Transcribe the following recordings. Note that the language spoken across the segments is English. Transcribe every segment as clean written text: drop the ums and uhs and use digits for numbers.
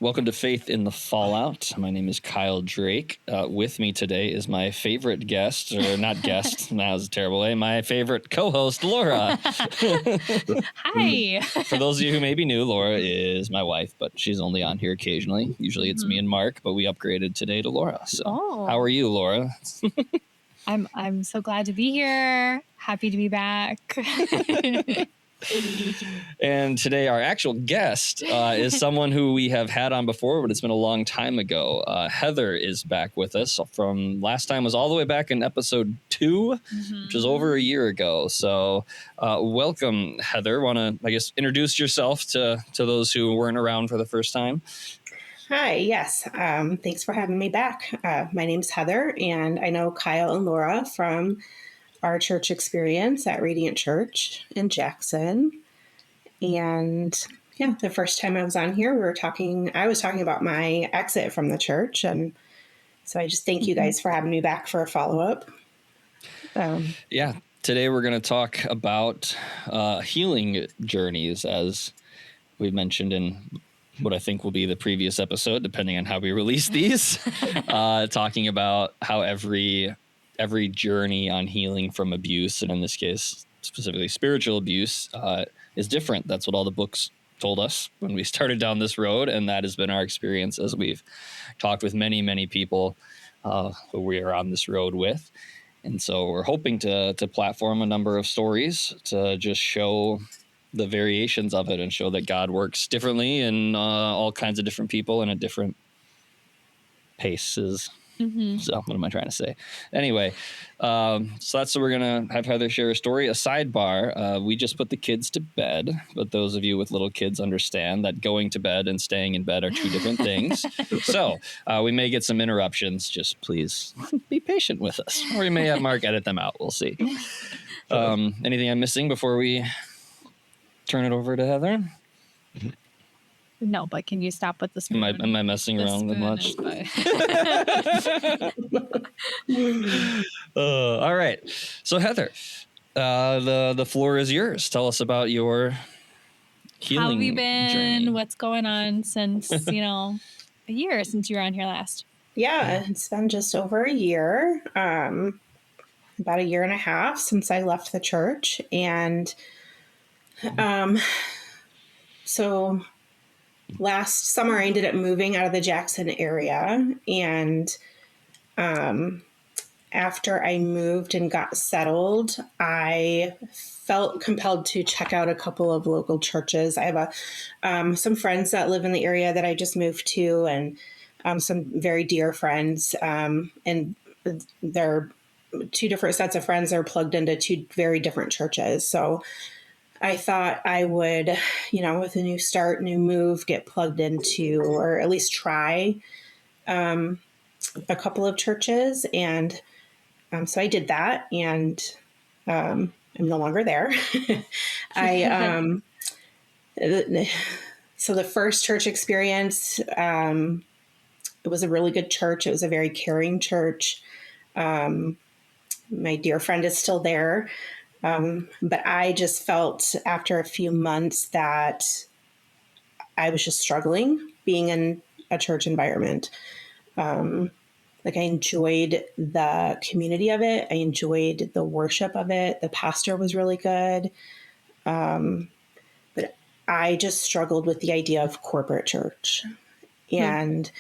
Welcome to Faith in the Fallout. My name is Kyle Drake. With me today is my favorite guest, or not guest, that was a terrible way, my favorite co-host, Laura. Hi. For those of you who may be new, Laura is my wife, but she's only on here occasionally. Usually it's me and Mark, but we upgraded today to Laura. So How are you, Laura? I'm so glad to be here. Happy to be back. And today our actual guest is someone who we have had on before, but it's been a long time ago. Heather is back with us from last time was all the way back in episode 2, which was over a year ago. So welcome, Heather. Want to, I guess, introduce yourself to those who weren't around for the first time? Hi, yes. Thanks for having me back. My name's Heather, and I know Kyle and Laura from our church experience at Radiant Church in Jackson. And yeah, the first time I was on here, I was talking about my exit from the church. And so I just thank you guys for having me back for a follow-up. Yeah, today we're going to talk about healing journeys, as we mentioned in what I think will be the previous episode, depending on how we release these, talking about how every journey on healing from abuse, and in this case, specifically spiritual abuse, is different. That's what all the books told us when we started down this road. And that has been our experience as we've talked with many, many people who we are on this road with. And so we're hoping to platform a number of stories to just show the variations of it and show that God works differently in all kinds of different people and at different paces. So what am I trying to say? Anyway, so that's what we're going to have Heather share a story. A sidebar, we just put the kids to bed, but those of you with little kids understand that going to bed and staying in bed are two different things. So we may get some interruptions. Just please be patient with us. Or we may have Mark edit them out. We'll see. Anything I'm missing before we turn it over to Heather? No, but can you stop with the spoon? Am I messing around that much? All right. So Heather, the floor is yours. Tell us about your healing How have you been? journey. What's going on since, a year since you were on here last? Yeah, it's been just over a year, about a year and a half since I left the church. And so last summer, I ended up moving out of the Jackson area. And after I moved and got settled, I felt compelled to check out a couple of local churches. I have some friends that live in the area that I just moved to, and some very dear friends. And they're two different sets of friends that are plugged into two very different churches. So I thought I would, with a new start, new move, get plugged into, or at least try a couple of churches. And so I did that, and I'm no longer there. So the first church experience, it was a really good church. It was a very caring church. My dear friend is still there. But I just felt after a few months that I was just struggling being in a church environment. I enjoyed the community of it. I enjoyed the worship of it. The pastor was really good. But I just struggled with the idea of corporate church. And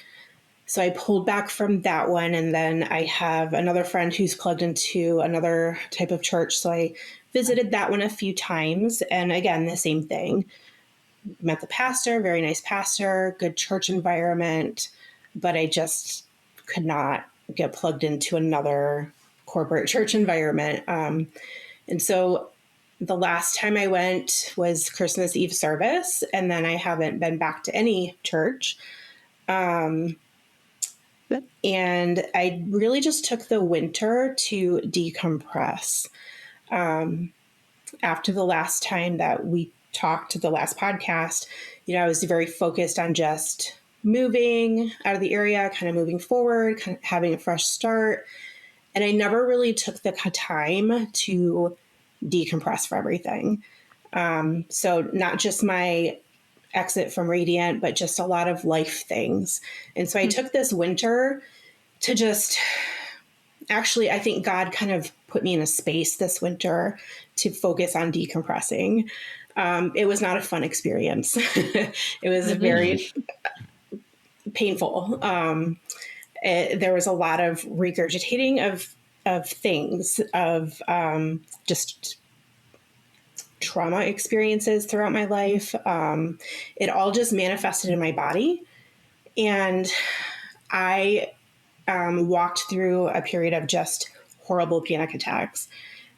so I pulled back from that one. And then I have another friend who's plugged into another type of church. So I visited that one a few times. And again, the same thing. Met the pastor, very nice pastor, good church environment. But I just could not get plugged into another corporate church environment. And so the last time I went was Christmas Eve service. And then I haven't been back to any church. And I really just took the winter to decompress. After the last time that we talked, the last podcast, I was very focused on just moving out of the area, kind of moving forward, kind of having a fresh start. And I never really took the time to decompress for everything. So not just my exit from Radiant, but just a lot of life things. And so I took this winter to just, actually, I think God kind of put me in a space this winter to focus on decompressing. It was not a fun experience. It was very painful. There was a lot of regurgitating of things, of just trauma experiences throughout my life. It all just manifested in my body. And I walked through a period of just horrible panic attacks.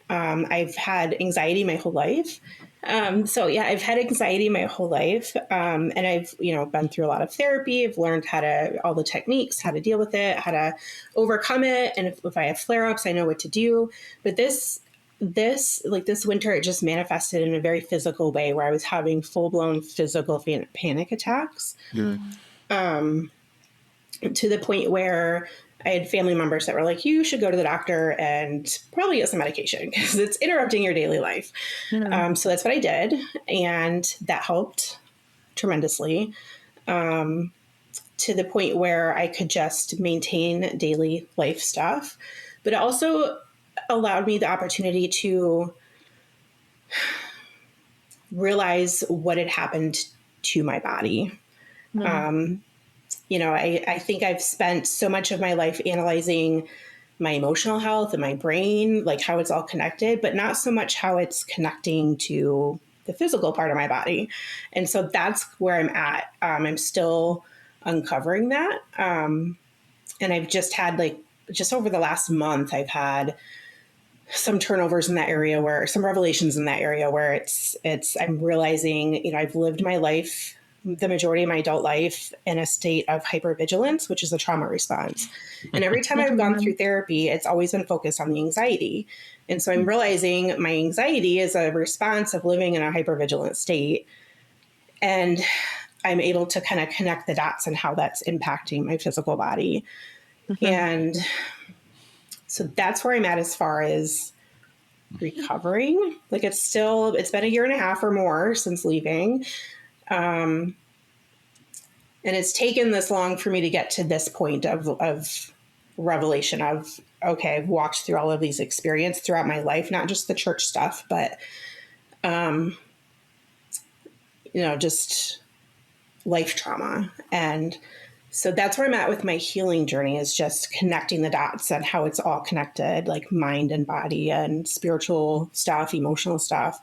I've had anxiety my whole life. I've had anxiety my whole life. And I've, been through a lot of therapy. I've learned all the techniques, how to deal with it, how to overcome it. And if I have flare-ups, I know what to do. But this winter, it just manifested in a very physical way where I was having full-blown physical panic attacks. To the point where I had family members that were like, you should go to the doctor and probably get some medication because it's interrupting your daily life. So that's what I did. And that helped tremendously, to the point where I could just maintain daily life stuff. But it also allowed me the opportunity to realize what had happened to my body. I think I've spent so much of my life analyzing my emotional health and my brain, like how it's all connected, but not so much how it's connecting to the physical part of my body. And so that's where I'm at. I'm still uncovering that. And I've just had just over the last month, I've had some turnovers in that area some revelations in that area where I'm realizing, I've lived my life, the majority of my adult life, in a state of hypervigilance, which is a trauma response. And every time I've gone through therapy, it's always been focused on the anxiety. And so I'm realizing my anxiety is a response of living in a hypervigilant state. And I'm able to kind of connect the dots and how that's impacting my physical body. And so that's where I'm at as far as recovering. It's been a year and a half or more since leaving. And it's taken this long for me to get to this point of revelation of, okay, I've walked through all of these experiences throughout my life, not just the church stuff, but, just life trauma. And so that's where I'm at with my healing journey, is just connecting the dots and how it's all connected, like mind and body and spiritual stuff, emotional stuff.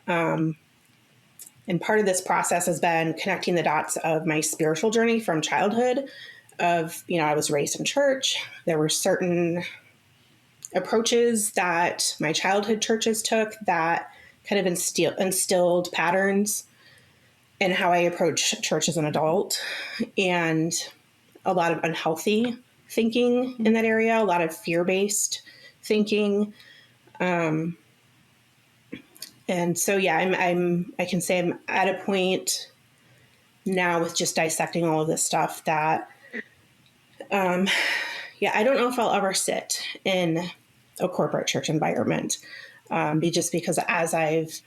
And part of this process has been connecting the dots of my spiritual journey from childhood of, I was raised in church. There were certain approaches that my childhood churches took that kind of instilled patterns in how I approach church as an adult, and a lot of unhealthy thinking in that area, a lot of fear-based thinking. And so, I can say I'm at a point now with just dissecting all of this stuff that, I don't know if I'll ever sit in a corporate church environment, because as I've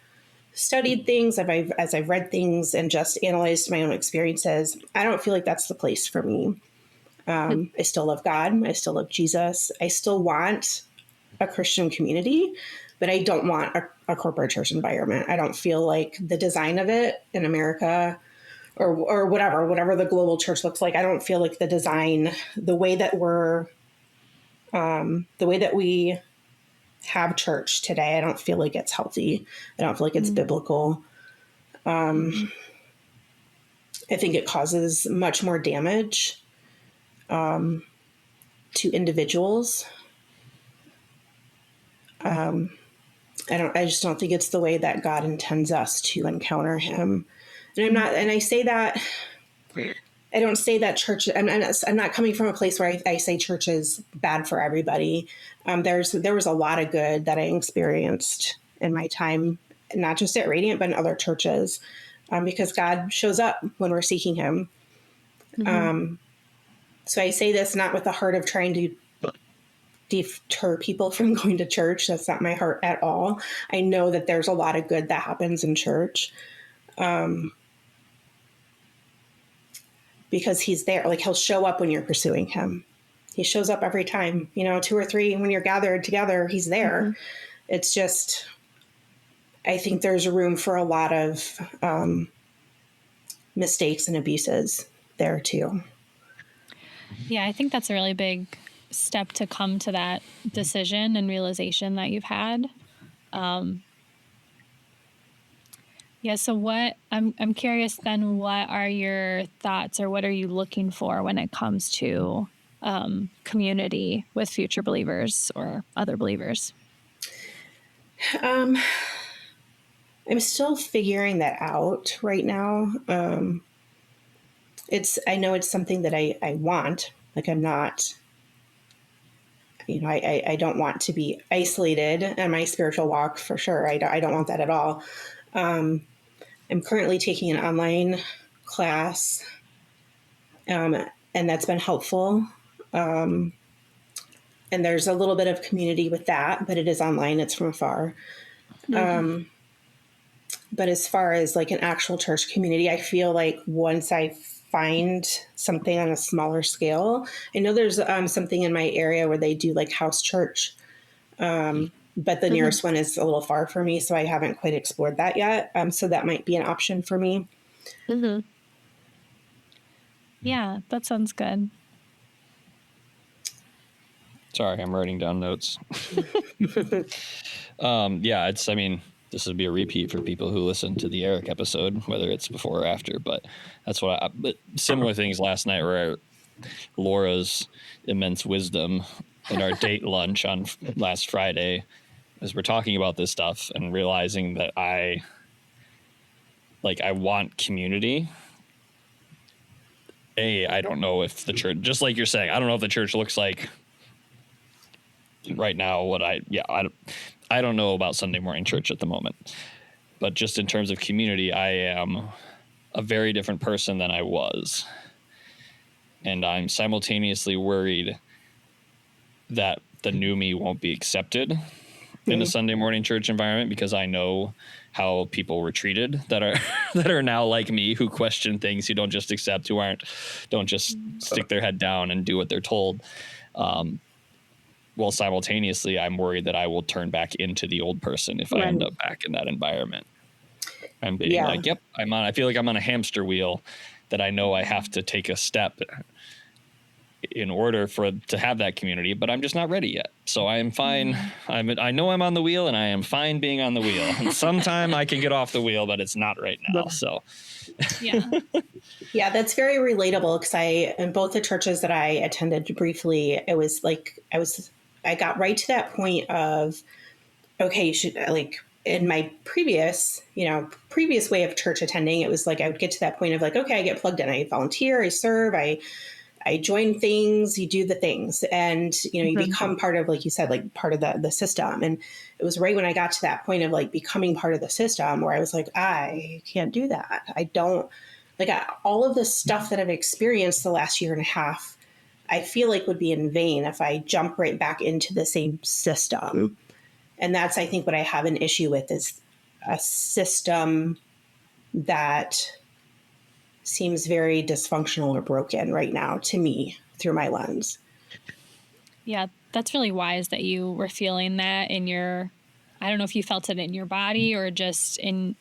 studied things, as I've read things and just analyzed my own experiences, I don't feel like that's the place for me. I still love God. I still love Jesus. I still want a Christian community, but I don't want a corporate church environment. I don't feel like the design of it in America or whatever the global church looks like. I don't feel like the design, the way that we have church today, I don't feel like it's healthy. I don't feel like it's biblical. I think it causes much more damage to individuals. I just don't think it's the way that God intends us to encounter him. And I say that, I don't say that church, I'm not coming from a place where I say church is bad for everybody. There was a lot of good that I experienced in my time, not just at Radiant, but in other churches, because God shows up when we're seeking him. So I say this not with the heart of trying to deter people from going to church. That's not my heart at all. I know that there's a lot of good that happens in church. because he's there. Like he'll show up when you're pursuing him. He shows up every time, 2 or 3, when you're gathered together, he's there. Mm-hmm. It's just, I think there's room for a lot of mistakes and abuses there too. Yeah, I think that's a really big step to come to that decision and realization that you've had. So what I'm curious then, what are your thoughts, or what are you looking for when it comes to community with future believers or other believers? I'm still figuring that out right now. I know it's something that I want. Like I'm not, I don't want to be isolated in my spiritual walk for sure. I don't want that at all. I'm currently taking an online class, and that's been helpful. And there's a little bit of community with that, but it is online. It's from afar. Mm-hmm. But as far as like an actual church community, I feel like once I find something on a smaller scale, I know there's something in my area where they do like house church. But the nearest one is a little far for me, so I haven't quite explored that yet. So that might be an option for me. Mm-hmm. Yeah, that sounds good. Sorry, I'm writing down notes. This would be a repeat for people who listen to the Eric episode, whether it's before or after, but that's but similar things last night were Laura's immense wisdom in our date lunch on last Friday, as we're talking about this stuff and realizing that I want community. I don't know if the church, just like you're saying, I don't know if the church looks like right now I don't know about Sunday morning church at the moment, but just in terms of community, I am a very different person than I was. And I'm simultaneously worried that the new me won't be accepted in a Sunday morning church environment, because I know how people were treated that are now like me, who question things, who don't just accept, don't just stick their head down and do what they're told. Well, simultaneously, I'm worried that I will turn back into the old person if I end up back in that environment. I'm being I feel like I'm on a hamster wheel, that I know I have to take a step in order to have that community, but I'm just not ready yet. So I am fine. I know I'm on the wheel, and I am fine being on the wheel. And sometime I can get off the wheel, but it's not right now. So yeah, that's very relatable, because in both the churches that I attended briefly, it was like I got right to that point of, okay, you should, like, in my previous way of church attending, it was like I would get to that point of like, okay, I get plugged in, I volunteer, I serve, I join things, you do the things, and you become part of, like you said, like part of the system. And it was right when I got to that point of like becoming part of the system where I was like, I can't do that. I don't like all of the stuff that I've experienced the last year and a half, I feel like would be in vain if I jump right back into the same system. And that's, I think, what I have an issue with, is a system that seems very dysfunctional or broken right now to me through my lens. Yeah, that's really wise that you were feeling that in your, I don't know if you felt it in your body or just in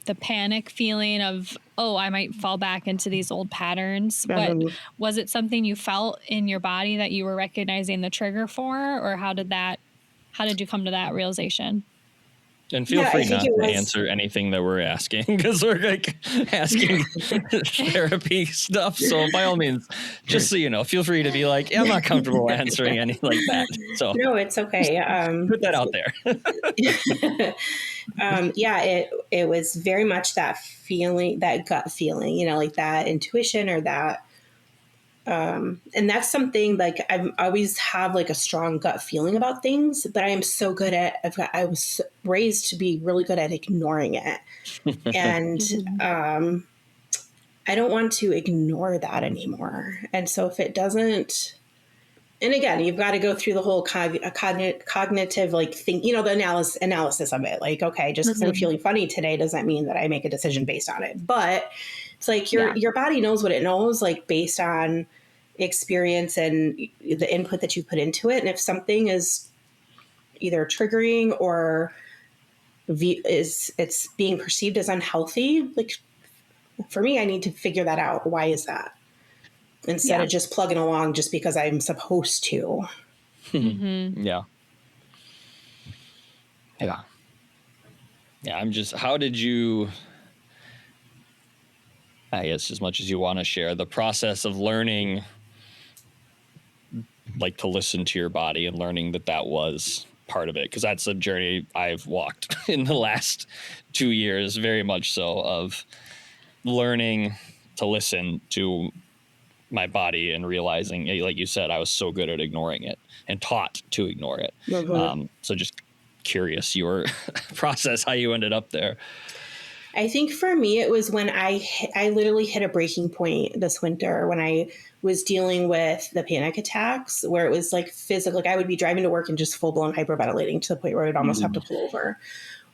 the panic feeling of, oh, I might fall back into these old patterns. But was it something you felt in your body that you were recognizing the trigger for, or how did you come to that realization? And feel free not to answer anything that we're asking, because we're like asking therapy stuff. So by all means, just so you know, feel free to be like, I'm not comfortable answering anything like that. So no, it's okay. Put that out there. It was very much that feeling, that gut feeling, like that intuition or that. And that's something like I always have like a strong gut feeling about things, but I am so good at, I was raised to be really good at ignoring it. And, I don't want to ignore that anymore. And so if it doesn't and again, you've got to go through the whole cognitive like thing, you know, the analysis of it. Like, okay, just because I'm feeling funny today doesn't mean that I make a decision based on it. But it's like your body knows what it knows, like based on experience and the input that you put into it. And if something is either triggering or it's being perceived as unhealthy, like for me, I need to figure that out. Why is that? Instead of just plugging along just because I'm supposed to. Yeah. I'm just, how did you, I guess as much as you want to share, the process of learning, like to listen to your body and learning that was part of it? Because that's a journey I've walked in the last 2 years, very much so, of learning to listen to my body and realizing, like you said, I was so good at ignoring it and taught to ignore it. So just curious your process, how you ended up there. I think for me, it was when I literally hit a breaking point this winter when I was dealing with the panic attacks, where it was like physical. Like I would be driving to work and just full blown hyperventilating to the point where I would almost have to pull over,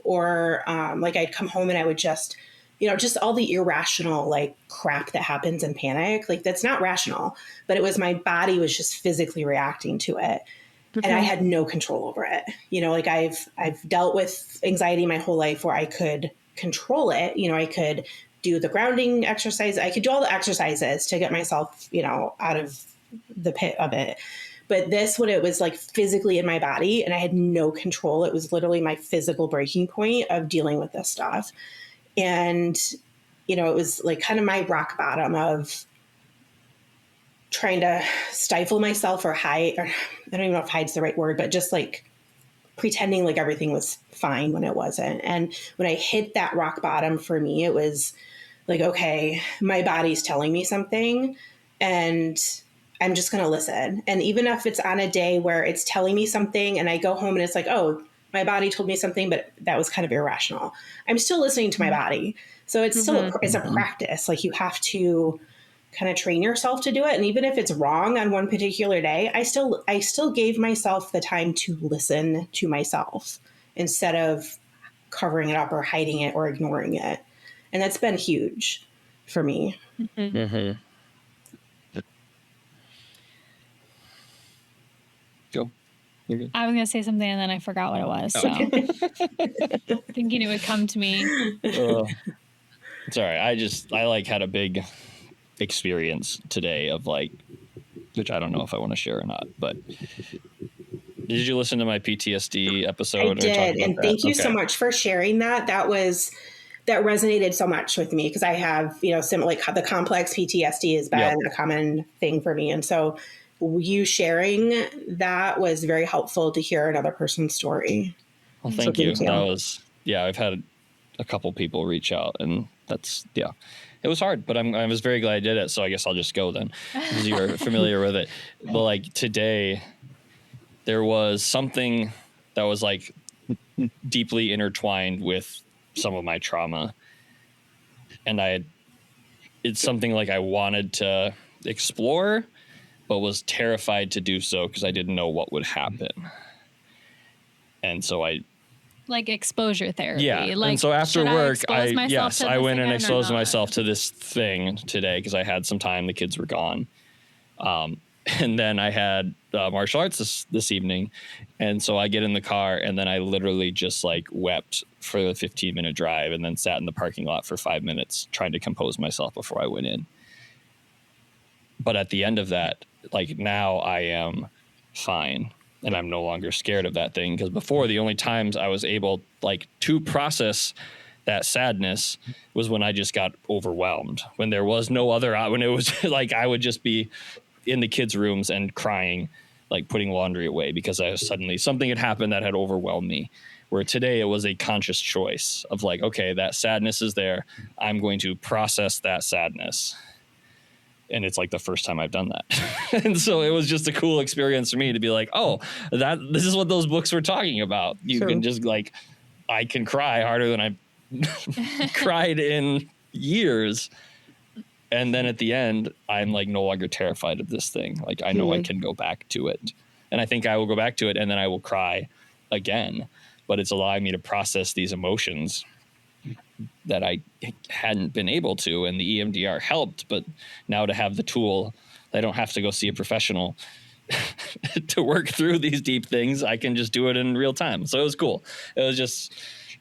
or like I'd come home and I would just, you know, just all the irrational like crap that happens in panic. Like that's not rational, but it was my body was just physically reacting to it. And I had no control over it. You know, like I've dealt with anxiety my whole life where I could control it. You know, I could do the grounding exercise. I could do all the exercises to get myself, you know, out of the pit of it. But this, when it was like physically in my body and I had no control, it was literally my physical breaking point of dealing with this stuff. And, you know, it was like kind of my rock bottom of trying to stifle myself or hide, or I don't even know if hide's the right word, but just like pretending like everything was fine when it wasn't. And when I hit that rock bottom for me, it was like, okay, my body's telling me something and I'm just going to listen. And even if it's on a day where it's telling me something and I go home and it's like, oh, my body told me something, but that was kind of irrational, I'm still listening to my body. So it's still, it's a practice. Like you have to kind of train yourself to do it. And even if it's wrong on one particular day, I still gave myself the time to listen to myself instead of covering it up or hiding it or ignoring it. And that's been huge for me. Go. You're good. I was going to say something and then I forgot what it was. So thinking it would come to me. It's all right. I like had a big experience today of like, which I don't know if I want to share or not, but did you listen to my PTSD episode? I did. And thank you so much for sharing that. That resonated so much with me because I have, you know, like the complex PTSD has been a common thing for me. And so you sharing that was very helpful to hear another person's story. Well, thank you. That was, I've had a couple people reach out and that's, it was hard, but I was very glad I did it. So I guess I'll just go then because you're familiar with it. But like today, there was something that was like deeply intertwined with some of my trauma. And it's something like I wanted to explore, but was terrified to do so because I didn't know what would happen. And so like exposure therapy. Yeah. Like, and so after work, I went and exposed myself to this thing today because I had some time. The kids were gone. And then I had martial arts this evening. And so I get in the car and then I literally just like wept for the 15-minute drive and then sat in the parking lot for 5 minutes trying to compose myself before I went in. But at the end of that, like now I am fine. And I'm no longer scared of that thing because before the only times I was able like to process that sadness was when I just got overwhelmed, when there was no other, when it was like I would just be in the kids' rooms and crying, like putting laundry away because suddenly something had happened that had overwhelmed me. Where today it was a conscious choice of like, okay, that sadness is there. I'm going to process that sadness. And it's like the first time I've done that. And so it was just a cool experience for me to be like, oh, this is what those books were talking about. You can just like, I can cry harder than I've cried in years And then at the end, I'm like no longer terrified of this thing. Like I know I can go back to it. And I think I will go back to it and then I will cry again. But it's allowing me to process these emotions that I hadn't been able to. And the EMDR helped. But now to have the tool, I don't have to go see a professional to work through these deep things. I can just do it in real time. So it was cool. It was just,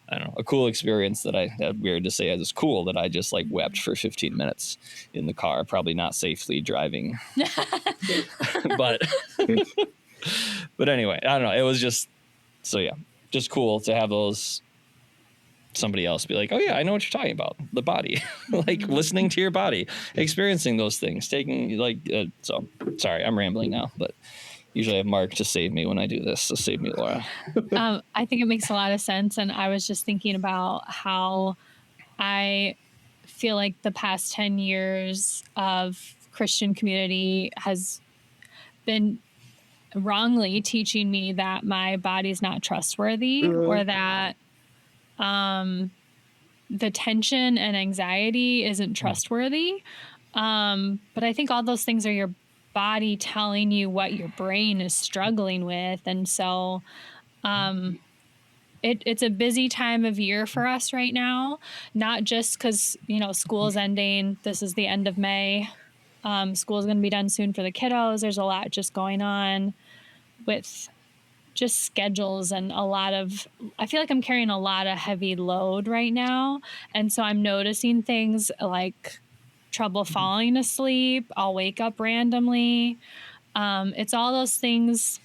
I don't know, a cool experience that weird to say it's cool that I just like wept for 15 minutes in the car, probably not safely driving. but anyway, I don't know. It was just, so yeah, just cool to have somebody else be like, oh yeah, I know what you're talking about. The body, like listening to your body, experiencing those things, taking so sorry, I'm rambling now, but usually I have Mark to save me when I do this. So save me, Laura. I think it makes a lot of sense. And I was just thinking about how I feel like the past 10 years of Christian community has been wrongly teaching me that my body's not trustworthy or that the tension and anxiety isn't trustworthy. But I think all those things are your body telling you what your brain is struggling with. And so it's a busy time of year for us right now, not just because, school's ending. This is the end of May. School's going to be done soon for the kiddos. There's a lot just going on with just schedules and I feel like I'm carrying a lot of heavy load right now. And so I'm noticing things like trouble falling asleep. I'll wake up randomly. It's all those things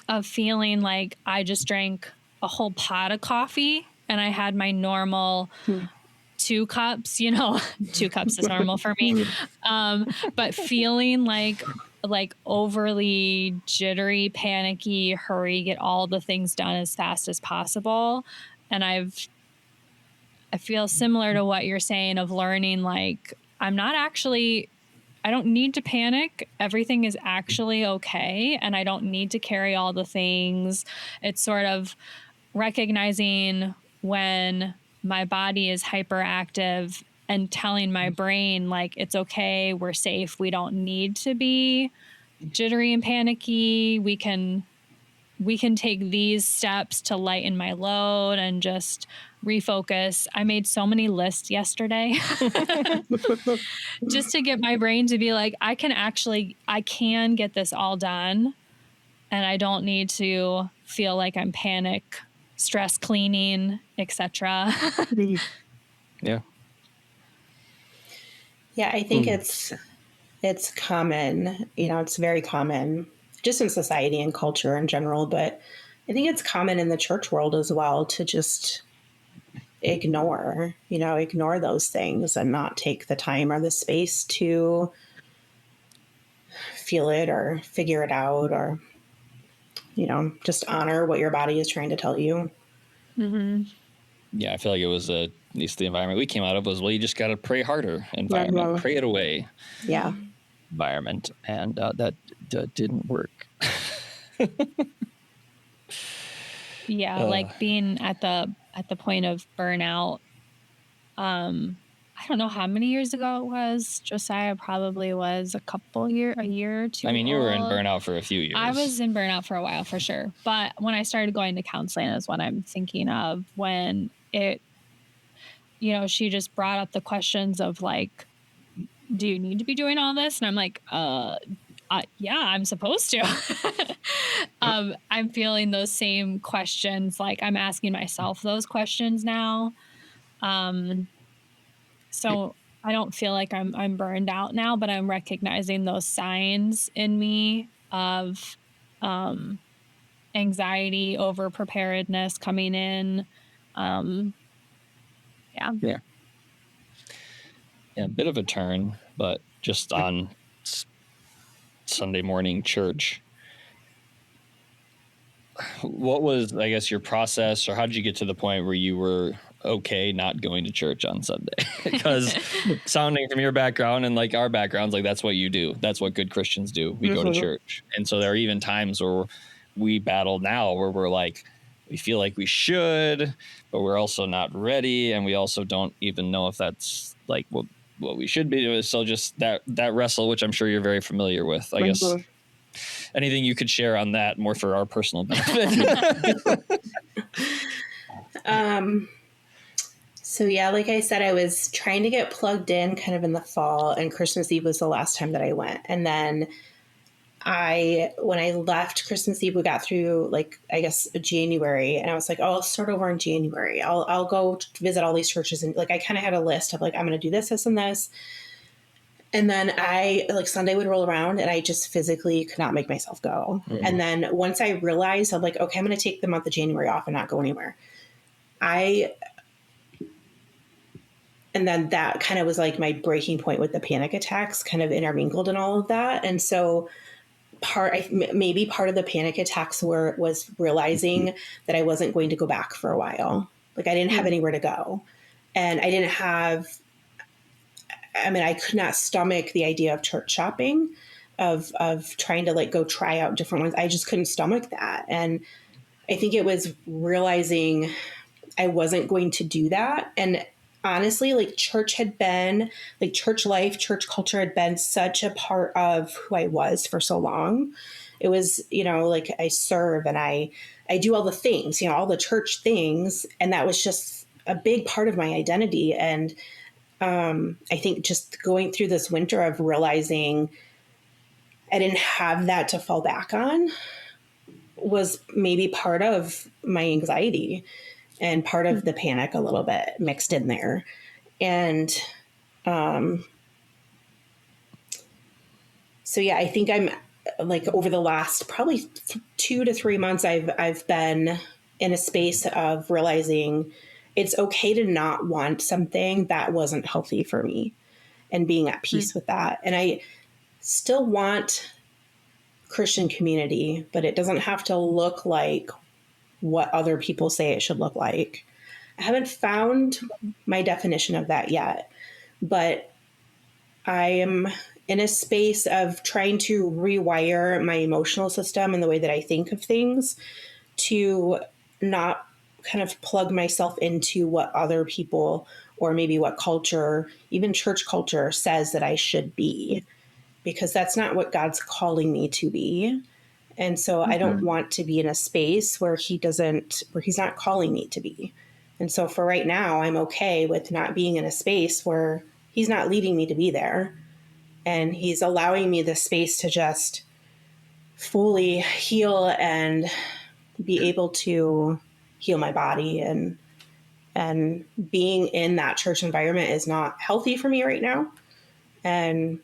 of feeling like I just drank a whole pot of coffee and I had my normal 2 cups, 2 cups is normal for me. But feeling like overly jittery, panicky, hurry, get all the things done as fast as possible. And I feel similar to what you're saying of learning, like, I don't need to panic. Everything is actually okay. And I don't need to carry all the things. It's sort of recognizing when my body is hyperactive and telling my brain, like, it's okay, we're safe, we don't need to be jittery and panicky. We can take these steps to lighten my load and just refocus. I made so many lists yesterday just to get my brain to be like, I can get this all done and I don't need to feel like I'm panic, stress cleaning, etc. Yeah. Yeah, I think it's common, it's very common just in society and culture in general, but I think it's common in the church world as well to just ignore those things and not take the time or the space to feel it or figure it out or, just honor what your body is trying to tell you. Mm-hmm. Yeah, I feel like it was at least the environment we came out of was, well, you just got to pray harder environment, pray it away. Yeah. Environment. And that didn't work. Yeah. Like being at the point of burnout. I don't know how many years ago it was. Josiah probably was a year or two. I mean, you were in burnout for a few years. I was in burnout for a while for sure. But when I started going to counseling is what I'm thinking of when it, she just brought up the questions of like, do you need to be doing all this? And I'm like, yeah, I'm supposed to. I'm feeling those same questions. Like I'm asking myself those questions now. So I don't feel like I'm burned out now, but I'm recognizing those signs in me of anxiety, over preparedness coming in. Yeah, a bit of a turn, but just on Sunday morning church. What was, I guess, your process, or how did you get to the point where you were okay not going to church on Sunday? Because sounding from your background and like our backgrounds, like that's what you do. That's what good Christians do. We go to church. And so there are even times where we battle now where we're like, we feel like we should, but we're also not ready. And we also don't even know if that's like, well, what we should be doing. So just that wrestle, which I'm sure you're very familiar with, I guess. Anything you could share on that, more for our personal benefit. So yeah, like I said, I was trying to get plugged in kind of in the fall, and Christmas Eve was the last time that I went. And then when I left Christmas Eve, we got through like, I guess January, and I was like, oh, I'll start over in January. I'll go visit all these churches. And like, I kind of had a list of like, I'm going to do this, this, and this. And then Sunday would roll around and I just physically could not make myself go. Mm-hmm. And then once I realized, I'm like, okay, I'm going to take the month of January off and not go anywhere. And then that kind of was like my breaking point with the panic attacks, kind of intermingled in all of that. And so maybe part of the panic attacks was realizing that I wasn't going to go back for a while. Like I didn't have anywhere to go. And I could not stomach the idea of church shopping, of trying to like go try out different ones. I just couldn't stomach that. And I think it was realizing I wasn't going to do that. And honestly, like church life, church culture had been such a part of who I was for so long. It was, like I serve and I do all the things, all the church things. And that was just a big part of my identity. And I think just going through this winter of realizing I didn't have that to fall back on was maybe part of my anxiety and part of the panic a little bit mixed in there. And so, yeah, I think I'm like over the last probably 2 to 3 months, I've been in a space of realizing it's okay to not want something that wasn't healthy for me and being at peace with that. And I still want Christian community, but it doesn't have to look like what other people say it should look like. I haven't found my definition of that yet, but I am in a space of trying to rewire my emotional system and the way that I think of things to not kind of plug myself into what other people or maybe what culture, even church culture, says that I should be, because that's not what God's calling me to be. And so I don't want to be in a space where he's not calling me to be. And so for right now, I'm okay with not being in a space where he's not leading me to be there. And he's allowing me the space to just fully heal and be able to heal my body. And being in that church environment is not healthy for me right now. And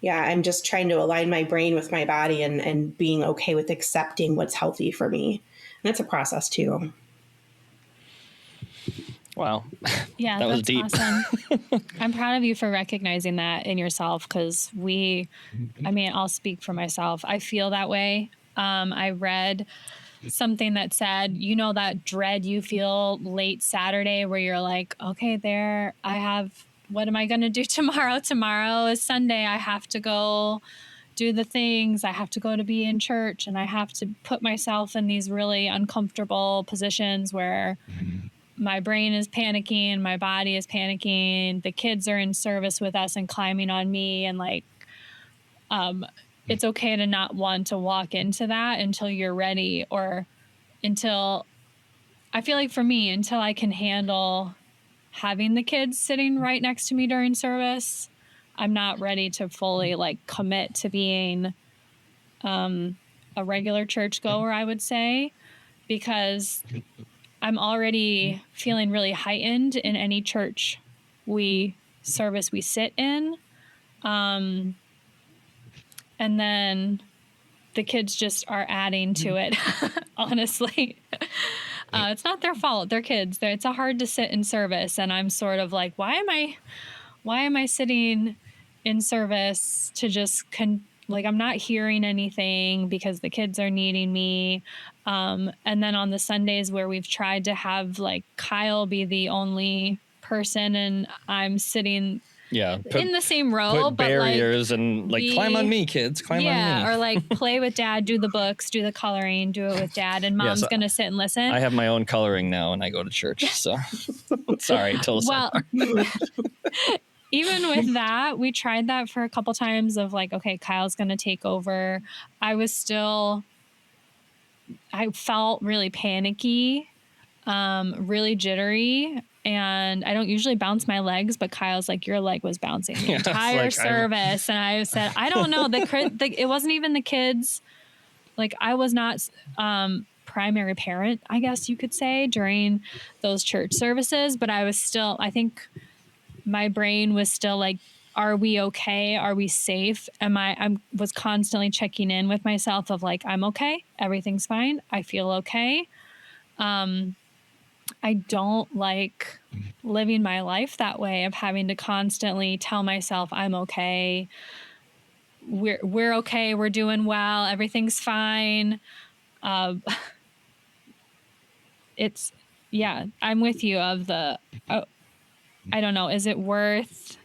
yeah, I'm just trying to align my brain with my body and being okay with accepting what's healthy for me. And that's a process too. Wow. Yeah, that was deep. Awesome. I'm proud of you for recognizing that in yourself, because I'll speak for myself. I feel that way. I read something that said, that dread you feel late Saturday where you're like, okay, what am I going to do tomorrow? Tomorrow is Sunday. I have to go do the things. I have to go to be in church, and I have to put myself in these really uncomfortable positions where my brain is panicking, my body is panicking, the kids are in service with us and climbing on me. And it's okay to not want to walk into that until you're ready, or until I feel like for me, until I can handle having the kids sitting right next to me during service, I'm not ready to fully commit to being a regular churchgoer, I would say, because I'm already feeling really heightened in any church service we sit in. And then the kids just are adding to it, honestly. It's not their fault. They're kids. It's hard to sit in service. And I'm sort of like, why am I sitting in service to just I'm not hearing anything because the kids are needing me. And then on the Sundays where we've tried to have Kyle be the only person and I'm sitting in the same row, put barriers and climb on me, kids, climb on me. Or play with dad, do the books, do the coloring, do it with dad, and mom's going to sit and listen. I have my own coloring now and I go to church. So sorry, totally. Well, even with that, we tried that for a couple times of like, okay, Kyle's going to take over. I felt really panicky, really jittery. And I don't usually bounce my legs, but Kyle's like, your leg was bouncing the entire service. And I said, I don't know. It wasn't even the kids. Like, I was not primary parent, I guess you could say, during those church services. But I was still, I think my brain was still like, are we okay? Are we safe? I was constantly checking in with myself of like, I'm okay. Everything's fine. I feel okay. I don't like living my life that way, of having to constantly tell myself I'm okay. We're okay. We're doing well. Everything's fine. I'm with you I don't know. Is it worth,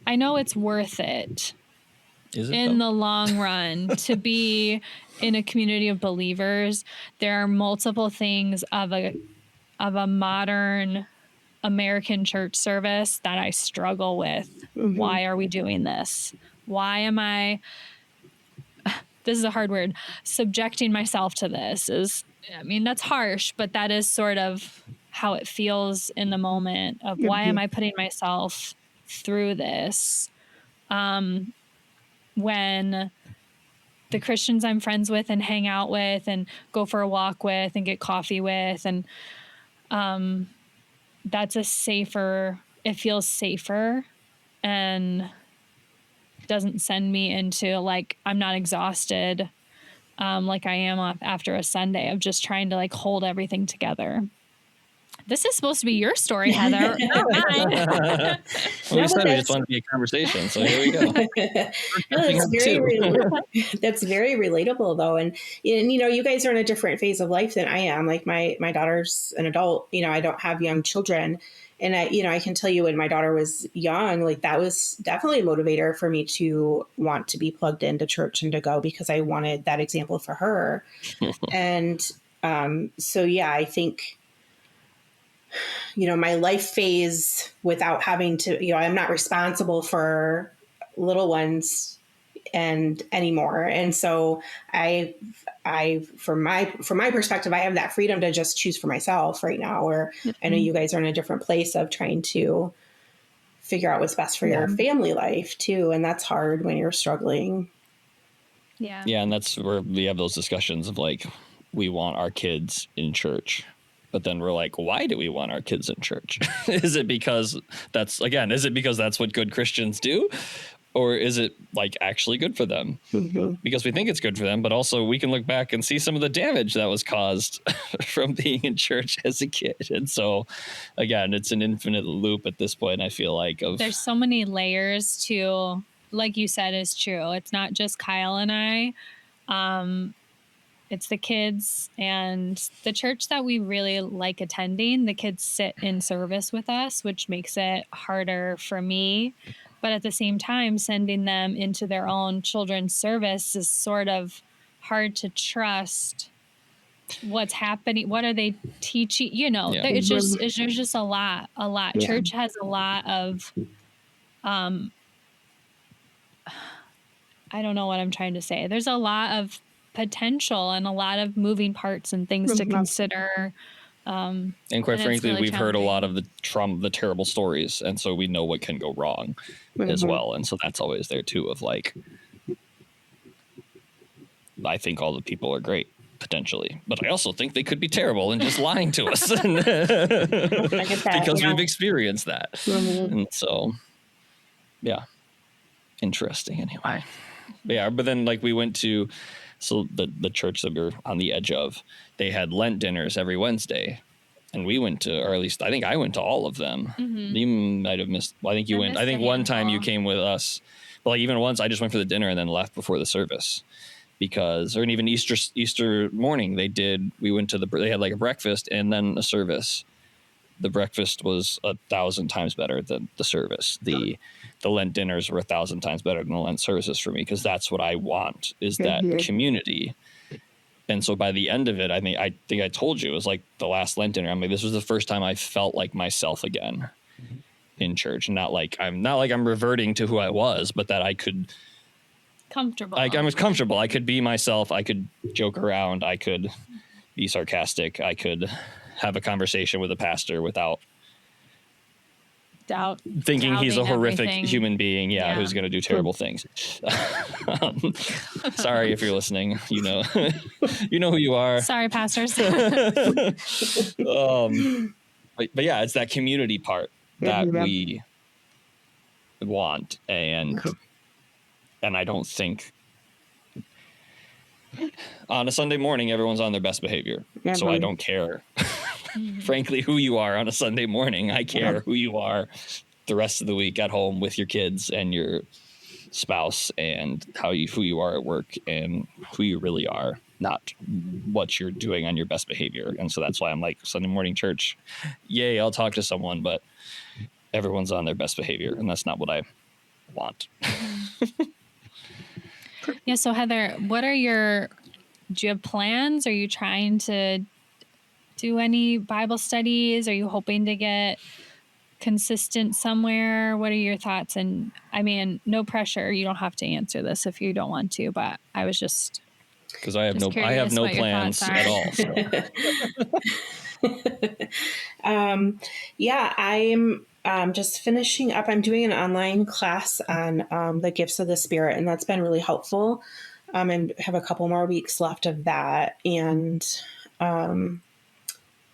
I know it's worth it. Is it in the long run to be in a community of believers. There are multiple things of a modern American church service that I struggle with. Mm-hmm. Why are we doing this? Why am I, this is a hard word, subjecting myself to this that's harsh, but that is sort of how it feels in the moment of why am I putting myself through this? When the Christians I'm friends with and hang out with and go for a walk with and get coffee with, and that's it feels safer and doesn't send me into like, I'm not exhausted like I am after a Sunday of just trying to like hold everything together. This is supposed to be your story, Heather. Not mine. Well, we said we just wanted to be a conversation, so here we go. That's very relatable, though, and you guys are in a different phase of life than I am. Like my daughter's an adult. I don't have young children, and I can tell you when my daughter was young, like that was definitely a motivator for me to want to be plugged into church and to go because I wanted that example for her, and so yeah, I think. My life phase without having to, I'm not responsible for little ones and anymore. And so I, from my perspective, I have that freedom to just choose for myself right now, or I know you guys are in a different place of trying to figure out what's best for your family life too. And that's hard when you're struggling. Yeah. Yeah. And that's where we have those discussions of like, we want our kids in church. But then we're like, why do we want our kids in church? Is it because that's what good Christians do? Or is it like actually good for them? Mm-hmm. Because we think it's good for them, but also we can look back and see some of the damage that was caused from being in church as a kid. And so, again, it's an infinite loop at this point, I feel like. There's so many layers to, like you said, is true. It's not just Kyle and I. It's the kids and the church that we really like attending. The kids sit in service with us, which makes it harder for me. But at the same time, sending them into their own children's service is sort of hard to trust what's happening. What are they teaching? There's just a lot. Yeah. Church has a lot of, I don't know what I'm trying to say. There's a lot of potential and a lot of moving parts and things to consider. And quite frankly, really we've heard a lot of the terrible stories. And so we know what can go wrong as well. And so that's always there too of like, I think all the people are great potentially, but I also think they could be terrible and just lying to us because we've experienced that. Mm-hmm. And so, yeah, interesting anyway. But then like we went to, so the church that we were on the edge of, they had Lent dinners every Wednesday. And we went to, or at least I think I went to all of them. Mm-hmm. You might have missed, well, I think you went. I think one time you came with us. But like even once I just went for the dinner and then left before the service. Or even Easter morning, we went to they had like a breakfast and then a service. The breakfast was 1,000 times better than the service. The Lent dinners were 1,000 times better than the Lent services for me, because that's what I want, is that community. And so by the end of it, I mean, I think I told you, it was like the last Lent dinner. I mean, this was the first time I felt like myself again in church. Not like I'm reverting to who I was, but that I could Comfortable. I was comfortable. I could be myself. I could joke around. I could be sarcastic. I could have a conversation with a pastor without thinking he's a horrific human being. Yeah. Who's going to do terrible things. Sorry if you're listening, you know who you are. Sorry, pastors. But yeah, it's that community part that we want. And I don't think on a Sunday morning, everyone's on their best behavior. So I don't care, frankly, who you are on a Sunday morning. I care who you are the rest of the week at home with your kids and your spouse, and who you are at work and who you really are, not what you're doing on your best behavior. And so that's why I'm like, Sunday morning church, yay, I'll talk to someone, but everyone's on their best behavior. And that's not what I want. Yeah. So Heather, do you have plans? Are you trying to do any Bible studies? Are you hoping to get consistent somewhere? What are your thoughts? And I mean, no pressure. You don't have to answer this if you don't want to, but I was just because I have no plans at all. So. Yeah, I'm just finishing up. I'm doing an online class on the gifts of the Spirit, and that's been really helpful. And have a couple more weeks left of that. And then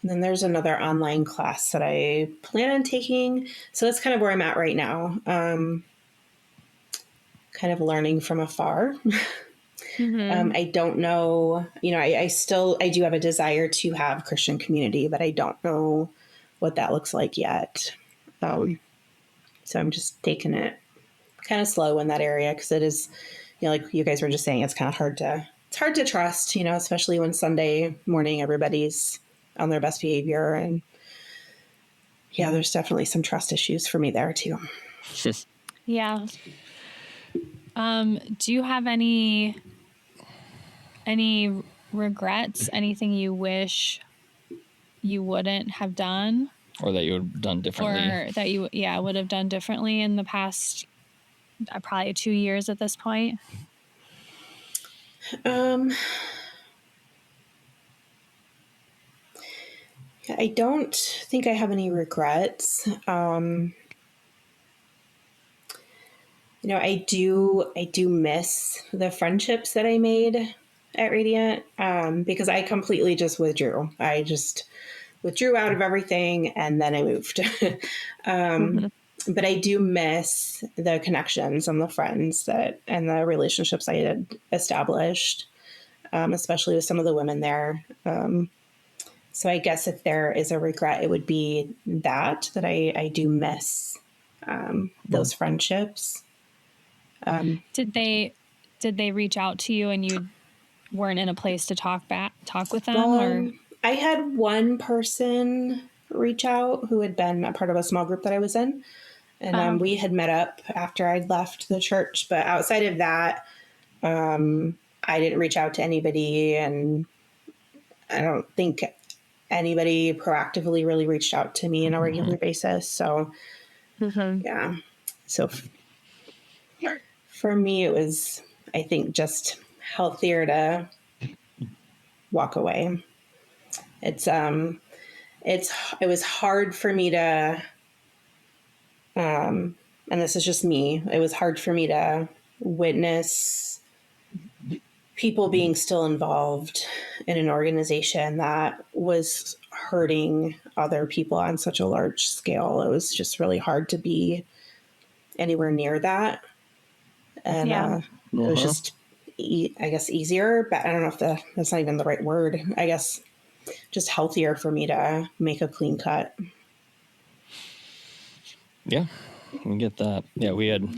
there's another online class that I plan on taking. So that's kind of where I'm at right now. Kind of learning from afar. I don't know, I do have a desire to have Christian community, but I don't know what that looks like yet. So I'm just taking it kind of slow in that area, because it is, like you guys were just saying, it's kind of hard to trust, especially when Sunday morning everybody's on their best behavior. And yeah, there's definitely some trust issues for me there too. Yeah. Do you have any regrets, anything you wish you wouldn't have done? Or that you would have done differently? Or that you, would have done differently in the past, probably 2 years at this point? I don't think I have any regrets. I do miss the friendships that I made at Radiant, because I completely just withdrew. I just withdrew out of everything, and then I moved. But I do miss the connections and the friends and the relationships I had established, especially with some of the women there. So I guess if there is a regret, it would be that I do miss those friendships. Did they reach out to you and you weren't in a place to talk with them? Or I had one person reach out who had been a part of a small group that I was in, and we had met up after I'd left the church. But outside of that, I didn't reach out to anybody, and I don't think anybody proactively really reached out to me on a regular basis. So, yeah. So for me, it was, I think, just healthier to walk away. It was hard for me to, and this is just me, it was hard for me to witness people being still involved in an organization that was hurting other people on such a large scale. It was just really hard to be anywhere near that. And it was just, I guess, easier, but I don't know if that's not even the right word. I guess just healthier for me to make a clean cut. Yeah, we get that. Yeah, we had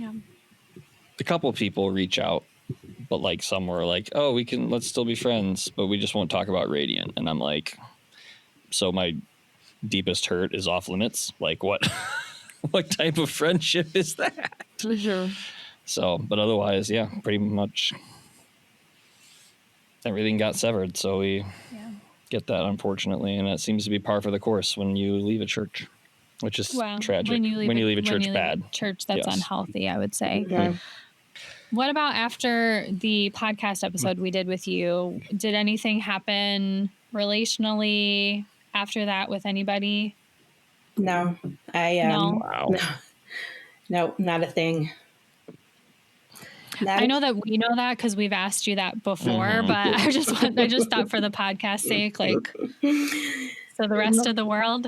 a couple of people reach out, but like some were like, oh, let's still be friends, but we just won't talk about Radiant. And I'm like, so my deepest hurt is off limits. Like what type of friendship is that? For sure. So, but otherwise, yeah, pretty much everything got severed. So we get that, unfortunately, and that seems to be par for the course when you leave a church, which is tragic. When you leave a church bad. Church that's unhealthy, I would say. Yeah. What about after the podcast episode we did with you? Did anything happen relationally after that with anybody? No, No. Wow. No, not a thing. I know that we know that because we've asked you that before, but I just thought for the podcast sake, like, so the rest of the world,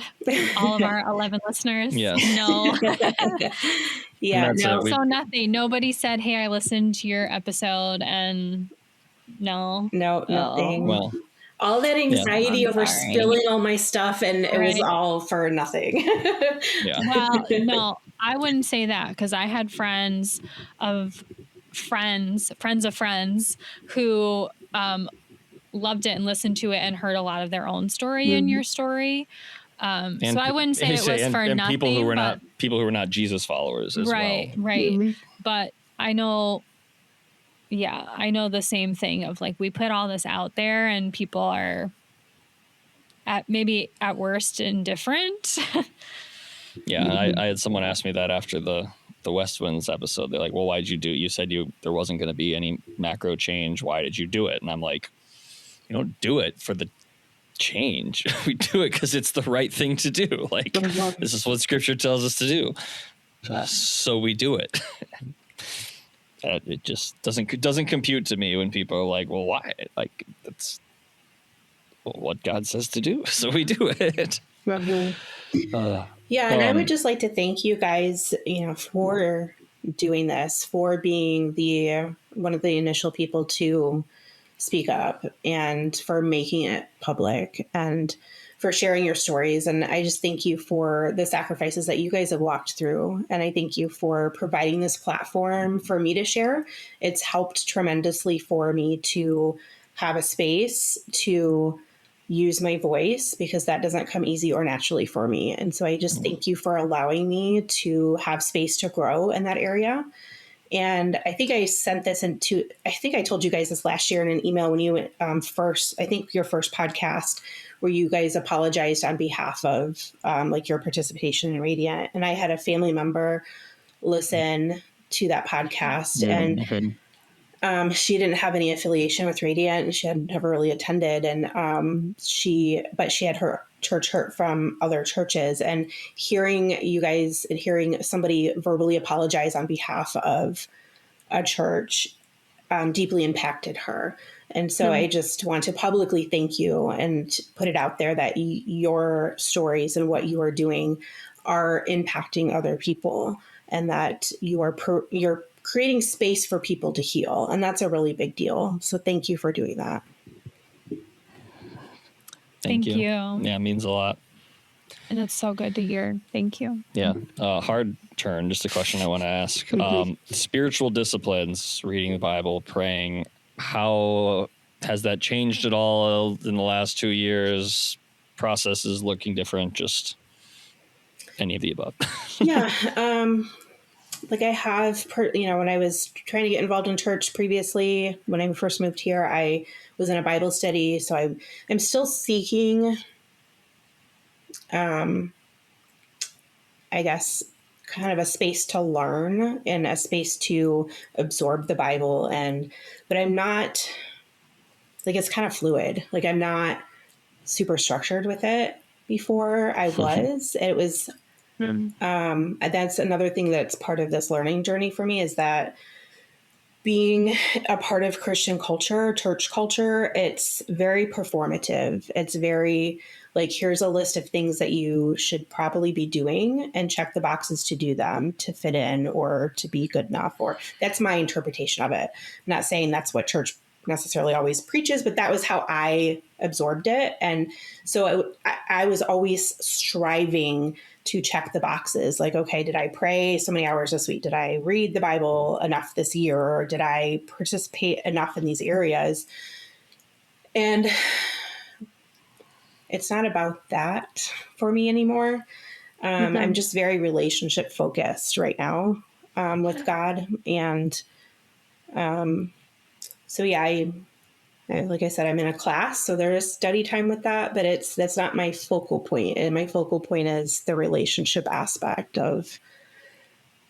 all of our 11 listeners, no. Yeah, no. So nothing. Nobody said, "Hey, I listened to your episode," and no, nothing. Well, all that anxiety over spilling all my stuff, and it was all for nothing. Well, no, I wouldn't say that, because I had friends of friends who loved it and listened to it and heard a lot of their own story in your story. So I wouldn't say it was for nothing. People who were not Jesus followers as well. Right. Mm-hmm. But I know the same thing of, like, we put all this out there and people are at worst indifferent. Yeah. I had someone ask me that after the West Winds episode. They're like, well, why'd you do it? You said there wasn't going to be any macro change. Why did you do it? And I'm like, you don't do it for the change. We do it because it's the right thing to do. Like, this is what scripture tells us to do. So we do it. It just doesn't compute to me when people are like, well, why? Like, that's what God says to do. So we do it. Yeah, and I would just like to thank you guys, for doing this, for being one of the initial people to speak up, and for making it public, and for sharing your stories. And I just thank you for the sacrifices that you guys have walked through. And I thank you for providing this platform for me to share. It's helped tremendously for me to have a space to use my voice, because that doesn't come easy or naturally for me. And so I just thank you for allowing me to have space to grow in that area. And I think I sent this I think I told you guys this last year in an email when you went your first podcast, where you guys apologized on behalf of your participation in Radiant. And I had a family member listen to that podcast, and she didn't have any affiliation with Radiant, and she had never really attended. And she had her church hurt from other churches, and hearing you guys and hearing somebody verbally apologize on behalf of a church deeply impacted her. And so I just want to publicly thank you and put it out there that your stories and what you are doing are impacting other people, and that you're creating space for people to heal. And that's a really big deal. So thank you for doing that. Thank you. Yeah, it means a lot. And it's so good to hear. Thank you. Yeah. Hard turn. Just a question I want to ask. Spiritual disciplines, reading the Bible, praying, how has that changed at all in the last 2 years? Processes looking different? Just any of the above? Yeah. I have, when I was trying to get involved in church previously, when I first moved here, I was in a Bible study. So I'm still seeking, I guess, kind of a space to learn and a space to absorb the Bible. But I'm not, it's kind of fluid. I'm not super structured with it. Before I was. It was, that's another thing that's part of this learning journey for me, is that being a part of Christian culture, church culture, it's very performative. It's very here's a list of things that you should probably be doing, and check the boxes to do them, to fit in or to be good enough. Or that's my interpretation of it. I'm not saying that's what church necessarily always preaches, but that was how I absorbed it. And so I was always striving to check the boxes. Okay, did I pray so many hours this week? Did I read the Bible enough this year? Or did I participate enough in these areas? And it's not about that for me anymore. I'm just very relationship focused right now with God. And so, yeah, Like I said, I'm in a class, so there is study time with that, but that's not my focal point. And my focal point is the relationship aspect of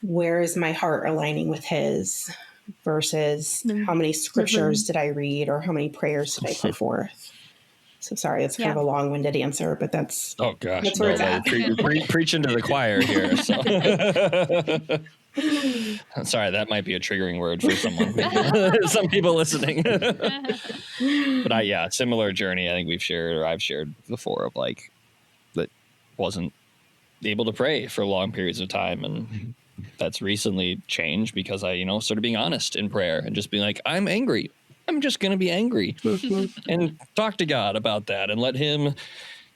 where is my heart aligning with his versus how many scriptures did I read or how many prayers did I put forth. So sorry, it's kind of a long-winded answer, but that's where it's at. Preaching to the choir here. So. Sorry, that might be a triggering word for someone. Some people listening. But similar journey. I think I've shared before of like that wasn't able to pray for long periods of time, and that's recently changed because I started being honest in prayer and just being like, I'm angry. I'm just going to be angry and talk to God about that and let him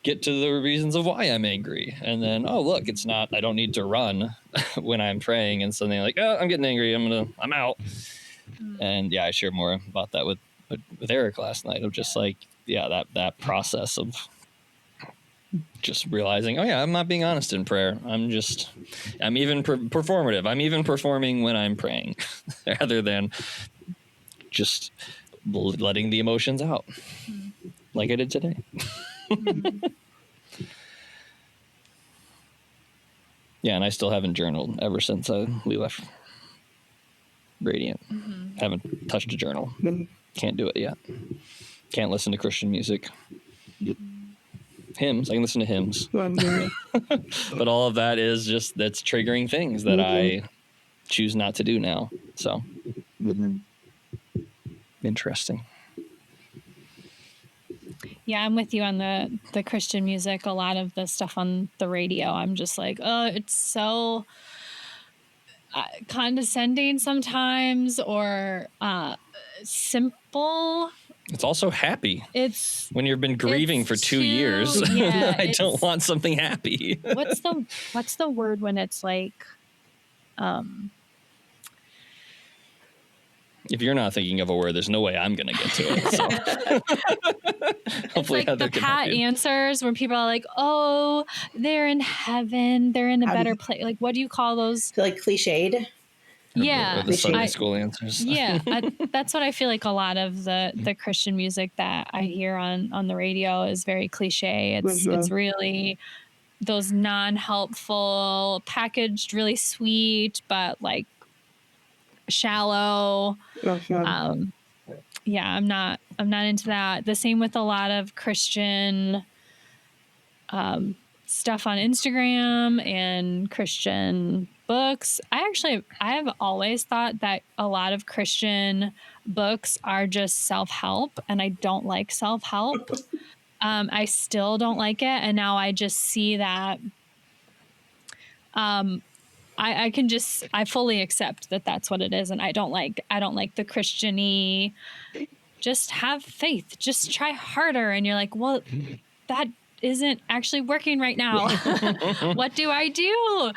get to the reasons of why I'm angry. And then, it's not, I don't need to run when I'm praying and something like, I'm getting angry. I'm out. And I shared more about that with Eric last night of just like, that process of just realizing, I'm not being honest in prayer. I'm even performative. I'm even performing when I'm praying rather than just letting the emotions out like I did today. And I still haven't journaled ever since we left Radiant. Haven't touched a journal. Can't do it yet. Can't listen to Christian music. Hymns, I can listen to hymns. But all of that is just, that's triggering things that I choose not to do now. So interesting. Yeah, I'm with you on the Christian music. A lot of the stuff on the radio, I'm just like, it's so condescending sometimes, or simple. It's also happy. It's when you've been grieving for 2 years. I don't want something happy. What's the word when it's like, if you're not thinking of a word, there's no way I'm going to get to it. So. Hopefully it's like the pat answers where people are like, oh, they're in heaven. They're in a better place. Like, what do you call those? Like cliched? Yeah. Or the Sunday school answers. Yeah. That's what I feel like a lot of the Christian music that I hear on the radio is very cliche. It's really those non-helpful, packaged really sweet, but like shallow. I'm not into that. The same with a lot of Christian stuff on Instagram and Christian books. I have always thought that a lot of Christian books are just self-help, and I don't like self-help. I still don't like it, and now I just see that I fully accept that that's what it is, and I don't like the Christian-y, just have faith, just try harder, and you're like, well, that isn't actually working right now. What do I do?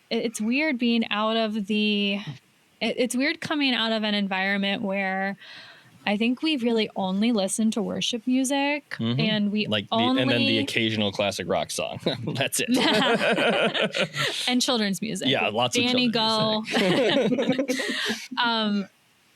It's weird being out of it's weird coming out of an environment where I think we really only listen to worship music, and we and then the occasional classic rock song. That's it. And children's music. Yeah, lots Danny of children's music.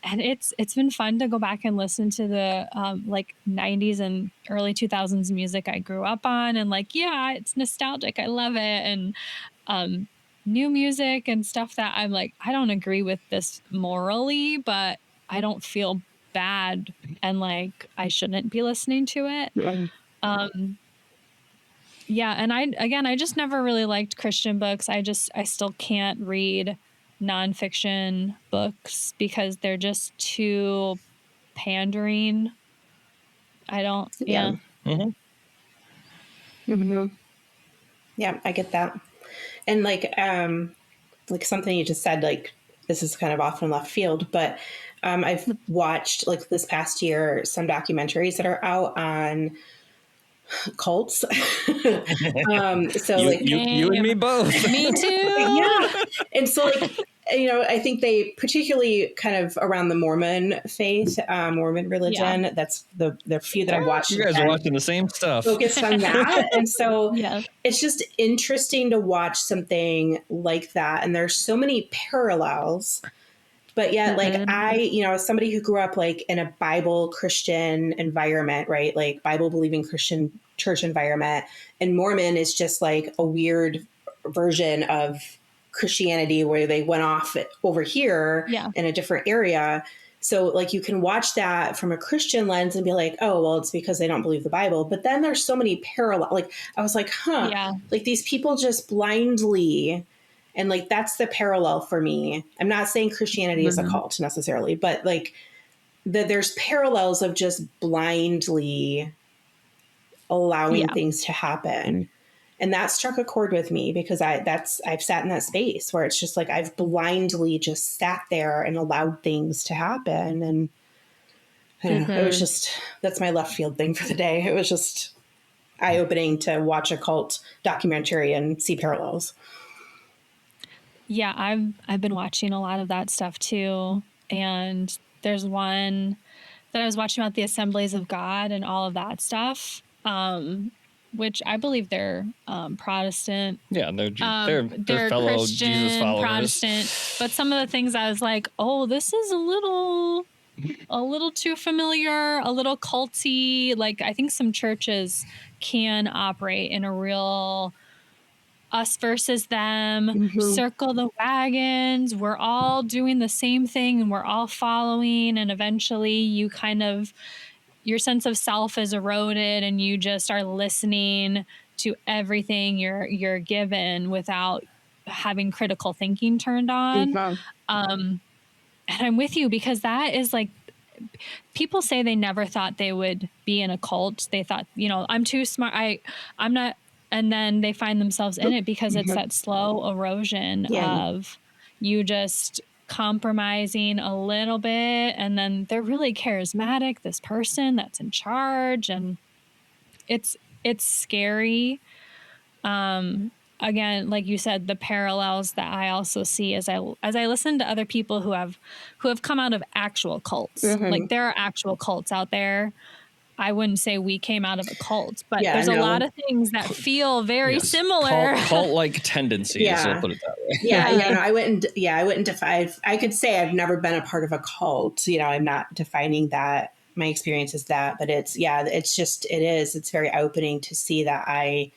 And it's been fun to go back and listen to the 90s and early 2000s music I grew up on, and it's nostalgic. I love it. And new music and stuff that I'm like, I don't agree with this morally, but I don't feel bad and like I shouldn't be listening to it. And I just never really liked Christian books. I still can't read nonfiction books because they're just too pandering. Yeah, I get that. And like something you just said, like, this is kind of off in left field, but I've watched like this past year some documentaries that are out on cults. So you and me both. Me too. Yeah. And so I think they particularly kind of around the Mormon faith, Mormon religion. Yeah. That's the few that I've watched. You guys are watching the same stuff. Focused on that. And so it's just interesting to watch something like that. And there's so many parallels But yet, like as somebody who grew up like in a Bible Christian environment, right? Like Bible believing Christian church environment, and Mormon is just like a weird version of Christianity where they went off over here in a different area. So like you can watch that from a Christian lens and be like, oh, well, it's because they don't believe the Bible. But then there's so many parallel, like I was like, like these people just blindly. And like, that's the parallel for me. I'm not saying Christianity is a cult necessarily, but like there's parallels of just blindly allowing things to happen. And that struck a chord with me because I've sat in that space where it's just like, I've blindly just sat there and allowed things to happen. And I don't know, it was just, that's my left field thing for the day. It was just eye-opening to watch a cult documentary and see parallels. Yeah, I've been watching a lot of that stuff too. And there's one that I was watching about the Assemblies of God and all of that stuff, which I believe they're Protestant. Yeah, they're fellow Christian, Jesus followers. Protestant. But some of the things I was like, oh, this is a little too familiar, a little culty. Like I think some churches can operate in a real us versus them, circle the wagons. We're all doing the same thing and we're all following. And eventually you kind of, your sense of self is eroded and you just are listening to everything you're given without having critical thinking turned on. And I'm with you because that is like, people say they never thought they would be in a cult. They thought, I'm too smart. I'm not. And then they find themselves in it because it's that slow erosion of you just compromising a little bit. And then they're really charismatic, this person that's in charge. And it's scary. Again, like you said, the parallels that I also see as I listen to other people who have come out of actual cults. Like there are actual cults out there. I wouldn't say we came out of a cult, but there's a lot of things that feel very similar. Cult-like tendencies, we'll put it that way. I wouldn't define. I could say I've never been a part of a cult. I'm not defining that. My experience is that, but it's very opening to see that I,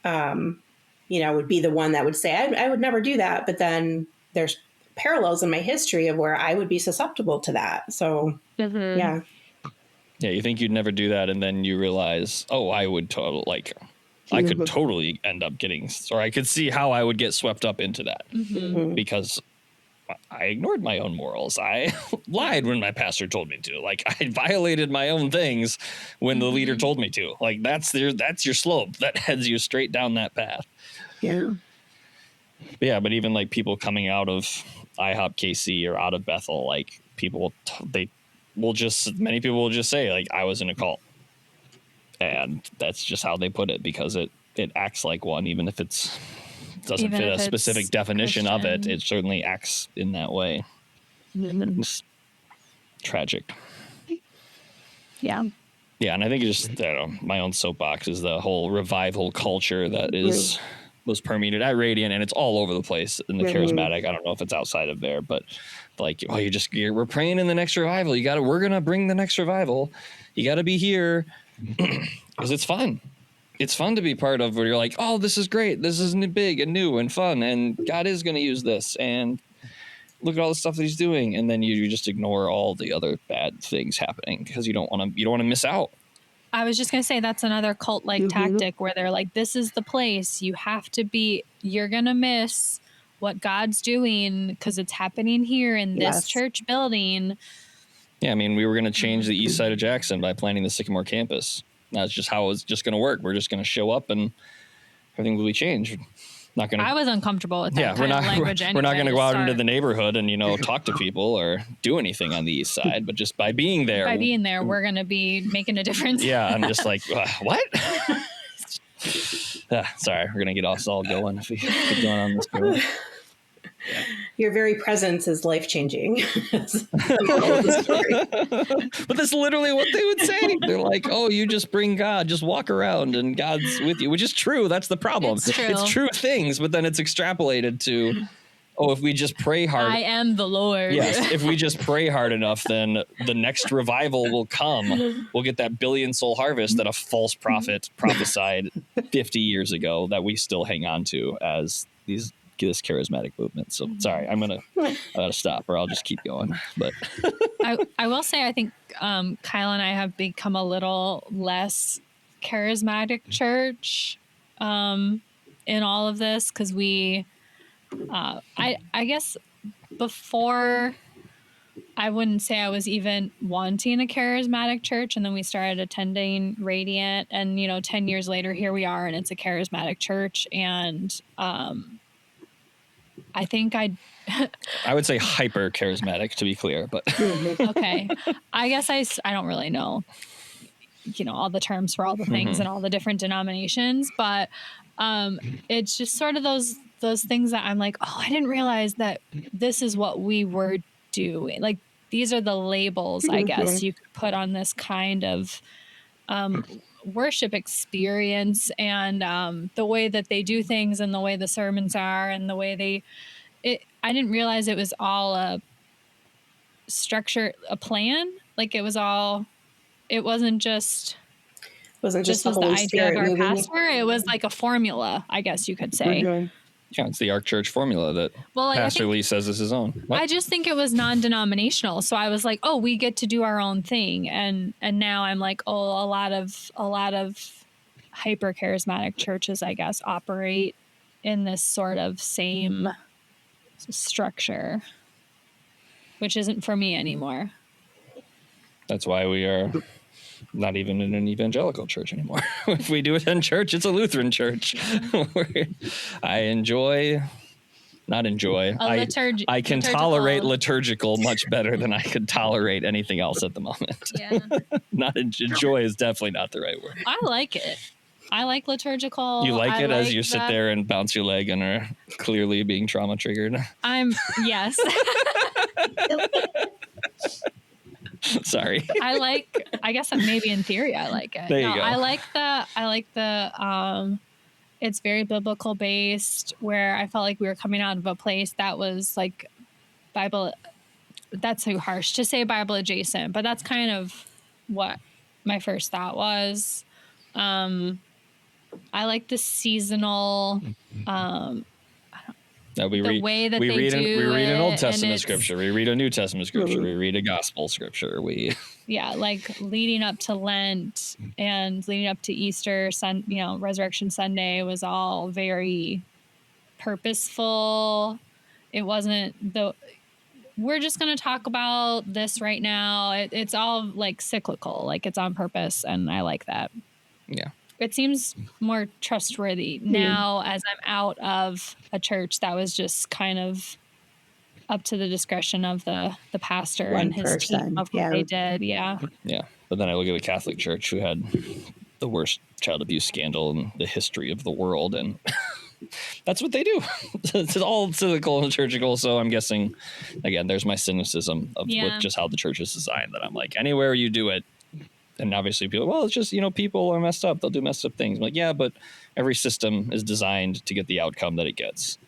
would be the one that would say, I would never do that. But then there's parallels in my history of where I would be susceptible to that. So, Yeah, you think you'd never do that, and then you realize, oh, I would I could totally end up getting, or I could see how I would get swept up into that because I ignored my own morals. I lied when my pastor told me to. Like I violated my own things when the leader told me to. Like that's your slope that heads you straight down that path. Yeah. But even like people coming out of IHOP KC or out of Bethel, like people many people will just say like I was in a cult, and that's just how they put it because it acts like one, even if it doesn't fit a specific definition Christian. Of it. It certainly acts in that way. It's tragic. Yeah, and I think it's just my own soapbox is the whole revival culture that was permeated at Radiant, and it's all over the place in the charismatic. I don't know if it's outside of there, but like, oh, we're praying in the next revival. We're going to bring the next revival. You got to be here because it's fun. It's fun to be part of where you're like, oh, this is great. This is big and new and fun. And God is going to use this. And look at all the stuff that he's doing. And then you just ignore all the other bad things happening because you don't want to miss out. I was just going to say that's another cult-like tactic where they're like, this is the place you have to be. You're going to miss what God's doing because it's happening here in this church building. Yeah, I mean, we were going to change the east side of Jackson by planning the Sycamore campus. That's just how it's just going to work. We're just going to show up and everything will be changed. I was uncomfortable with that kind of language anyway. We're not going to go out into the neighborhood and, talk to people or do anything on the east side, but just by being there. We're going to be making a difference. Yeah, I'm just like, what? Sorry, we're going to get us all going if we keep going on this road. Your very presence is life-changing. But that's literally what they would say. They're like, oh, you just bring God, just walk around and God's with you, which is true. That's the problem. It's true things, but then it's extrapolated to oh, if we just pray hard. I am the Lord. Yes, if we just pray hard enough, then the next revival will come. We'll get that billion soul harvest that a false prophet prophesied 50 years ago that we still hang on to as this charismatic movement. So sorry, I gotta stop, or I'll just keep going. But I will say, I think Kyle and I have become a little less charismatic church in all of this, because we, I guess before, I wouldn't say I was even wanting a charismatic church, and then we started attending Radiant, and 10 years later, here we are, and it's a charismatic church. And I think I would say hyper charismatic, to be clear, but okay. I guess I don't really know, all the terms for all the things and all the different denominations, but it's just sort of those things that I'm like, oh, I didn't realize that this is what we were doing. Like, these are the labels, I guess, you could put on this kind of worship experience, and the way that they do things, and the way the sermons are, and the way I didn't realize it was all a structure, a plan. Like, it wasn't just the Holy idea Spirit of our moving. pastor. It was like a formula, I guess you could say. Yeah, it's the Ark Church formula that Pastor Lee says is his own. What? I just think it was non-denominational, so I was like, oh, we get to do our own thing, and now I'm like, oh, a lot of hyper charismatic churches, I guess, operate in this sort of same structure, which isn't for me anymore. That's why we are not even in an evangelical church anymore. If we do attend church, it's a Lutheran church. I can tolerate liturgical much better than I could tolerate anything else at the moment. Yeah. Not enjoy is definitely not the right word. I like it. I like liturgical. You like it as you sit there and bounce your leg and are clearly being trauma triggered? Yes. Sorry. I guess maybe in theory I like it. There you go. I like the it's very biblical based, where I felt like we were coming out of a place that was like Bible. That's too harsh to say Bible adjacent, but that's kind of what my first thought was. I like the seasonal, we read an Old Testament scripture. We read a New Testament scripture. We read a gospel scripture. Like leading up to Lent and leading up to Easter, Resurrection Sunday was all very purposeful. It wasn't we're just going to talk about this right now. It's all like cyclical, like it's on purpose, and I like that. Yeah. It seems more trustworthy now as I'm out of a church that was just kind of up to the discretion of the pastor and his team of what they did. Yeah. Yeah. But then I look at the Catholic Church, who had the worst child abuse scandal in the history of the world. And that's what they do. It's all cyclical and liturgical. So I'm guessing, again, there's my cynicism of just how the church is designed, that I'm like, anywhere you do it. And obviously people, well, it's just, people are messed up. They'll do messed up things. I'm like, yeah, but every system is designed to get the outcome that it gets.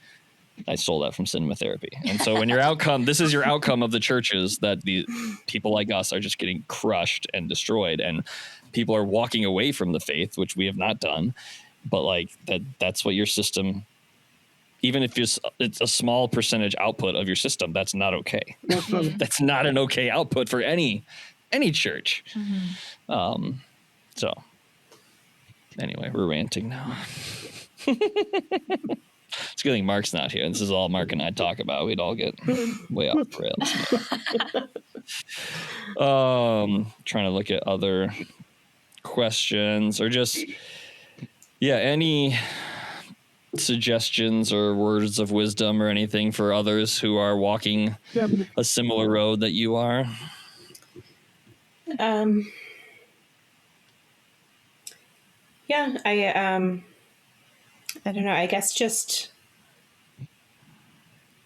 I stole that from cinema therapy. And so when your outcome, this is your outcome of the churches, that the people like us are just getting crushed and destroyed, and people are walking away from the faith, which we have not done. But like that's what your system, even if it's a small percentage output of your system, that's not okay. That's not an okay output for any church. So anyway, we're ranting now. It's a good thing Mark's not here. This is all Mark and I talk about. We'd all get way off the rails. Trying to look at other questions, or just any suggestions or words of wisdom or anything for others who are walking a similar road that you are. I don't know. I guess just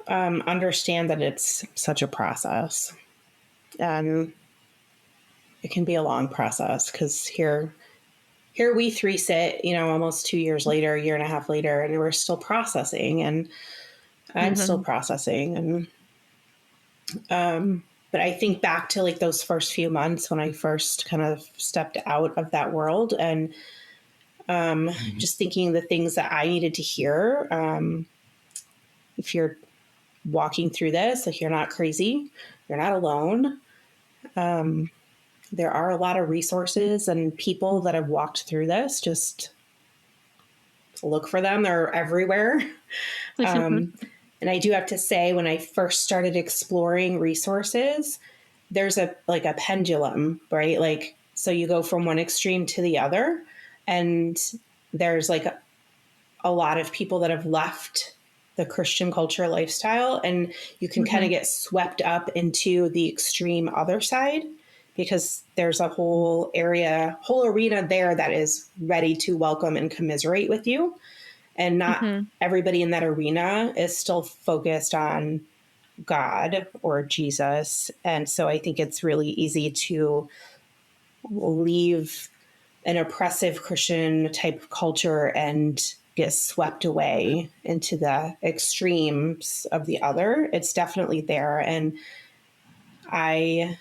understand that it's such a process. It can be a long process, because here we three sit, almost 2 years later, a year and a half later, and we're still processing. And I'm still processing. And but I think back to like those first few months when I first kind of stepped out of that world, and just thinking the things that I needed to hear. If you're walking through this, like, you're not crazy, you're not alone. There are a lot of resources and people that have walked through this. Just look for them. They're everywhere. And I do have to say, when I first started exploring resources, there's a pendulum, right? Like, so you go from one extreme to the other, and there's like a lot of people that have left the Christian culture lifestyle, and you can kind of get swept up into the extreme other side, because there's a whole arena there that is ready to welcome and commiserate with you. And not everybody in that arena is still focused on God or Jesus. And so I think it's really easy to leave an oppressive Christian type culture and get swept away into the extremes of the other. It's definitely there. And I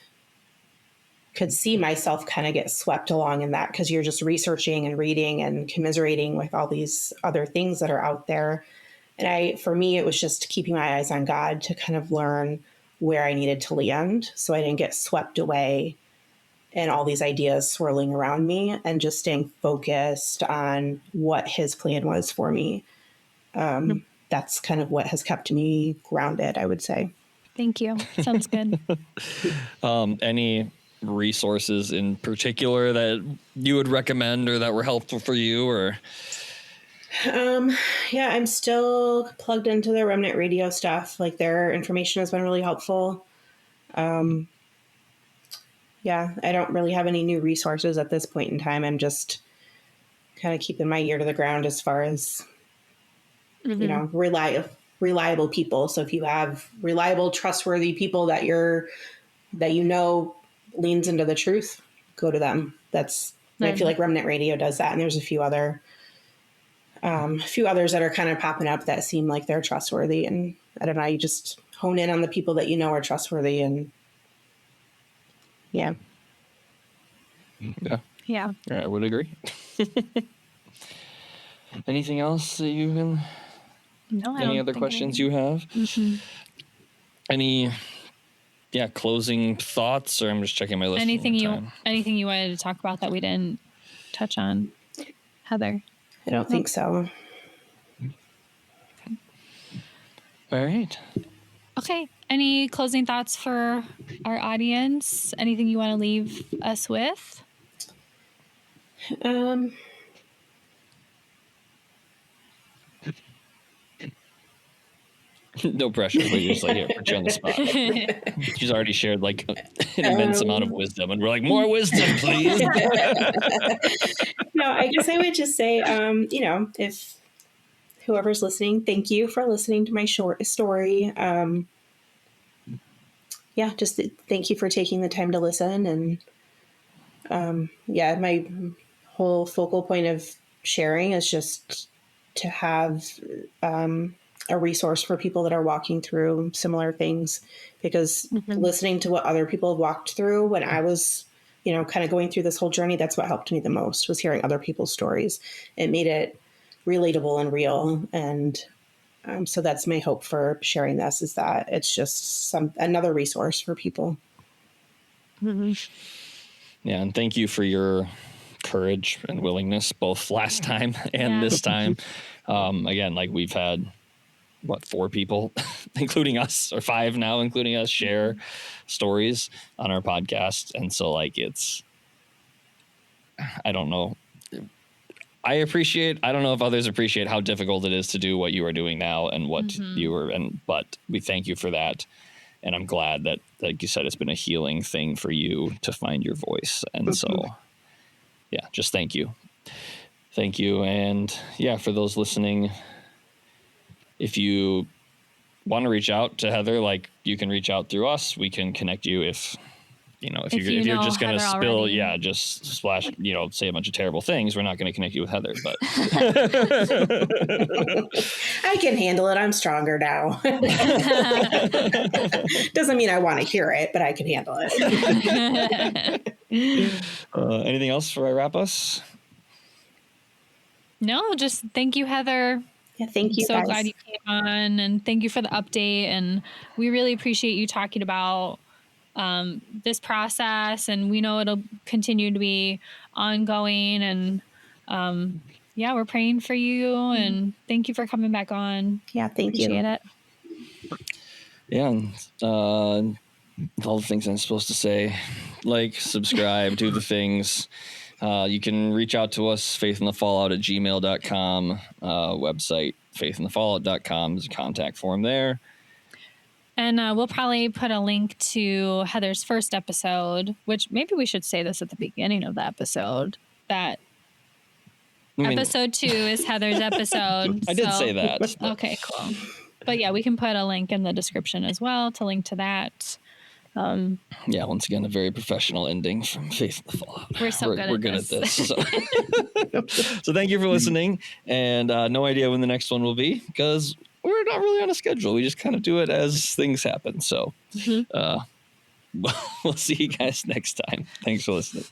could see myself kind of get swept along in that, because you're just researching and reading and commiserating with all these other things that are out there. And for me, it was just keeping my eyes on God to kind of learn where I needed to land, so I didn't get swept away in all these ideas swirling around me, and just staying focused on what his plan was for me. That's kind of what has kept me grounded, I would say. Thank you. Sounds good. Any resources in particular that you would recommend or that were helpful for you? Or yeah, I'm still plugged into the Remnant Radio stuff. Like, their information has been really helpful. Yeah, I don't really have any new resources at this point in time. I'm just kind of keeping my ear to the ground as far as reliable people. So if you have reliable, trustworthy people that leans into the truth, go to them. I feel like Remnant Radio does that, and there's a few others that are kind of popping up that seem like they're trustworthy. And I don't know, you just hone in on the people that you know are trustworthy, and yeah. Yeah, I would agree. Anything else that you can? No. Any other questions you have? Any? Yeah, closing thoughts, or I'm just checking my list. Anything you wanted to talk about that we didn't touch on, Heather? I don't think so. All right. Okay. Any closing thoughts for our audience? Anything you want to leave us with? No pressure, but you're just like, here, put you on the spot. She's already shared like an immense amount of wisdom, and we're like, more wisdom, please. No, I guess I would just say, if whoever's listening, thank you for listening to my short story. Just thank you for taking the time to listen. And my whole focal point of sharing is just to have a resource for people that are walking through similar things, because listening to what other people have walked through when I was, kind of going through this whole journey, that's what helped me the most, was hearing other people's stories. It made it relatable and real. And so that's my hope for sharing this, is that it's just another resource for people. Yeah. And thank you for your courage and willingness, both last time and this time. Again, like, we've had 4 people, including us, or 5 now, including us, share stories on our podcast. And so, like, I don't know. I don't know if others appreciate how difficult it is to do what you are doing now and what but we thank you for that. And I'm glad that, like you said, it's been a healing thing for you to find your voice. And so, yeah, just thank you. Thank you. And yeah, for those listening, if you want to reach out to Heather, like, you can reach out through us. We can connect you if if If you're you know just going to Heather spill, already. just splash, say a bunch of terrible things, we're not going to connect you with Heather, but I can handle it. I'm stronger now. Doesn't mean I want to hear it, but I can handle it. anything else before I wrap us? No, just thank you, Heather. Yeah, thank you. So guys. glad you came on, and thank you for the update. And we really appreciate you talking about this process, and we know it'll continue to be ongoing. And we're praying for you, and thank you for coming back on. Yeah, thank you. Appreciate it. Yeah, and all the things I'm supposed to say, like, subscribe, do the things. You can reach out to us, faithinthefallout@gmail.com, website, faithinthefallout.com. There's a contact form there. And we'll probably put a link to Heather's first episode, which maybe we should say this at the beginning of the episode, that episode 2 is Heather's episode. I did say that. Okay, cool. But yeah, we can put a link in the description as well to link to that. Once again, a very professional ending from Faith in the Fallout. We're good at this. So. So thank you for listening, and no idea when the next one will be, because we're not really on a schedule. We just kind of do it as things happen. So we'll see you guys next time. Thanks for listening.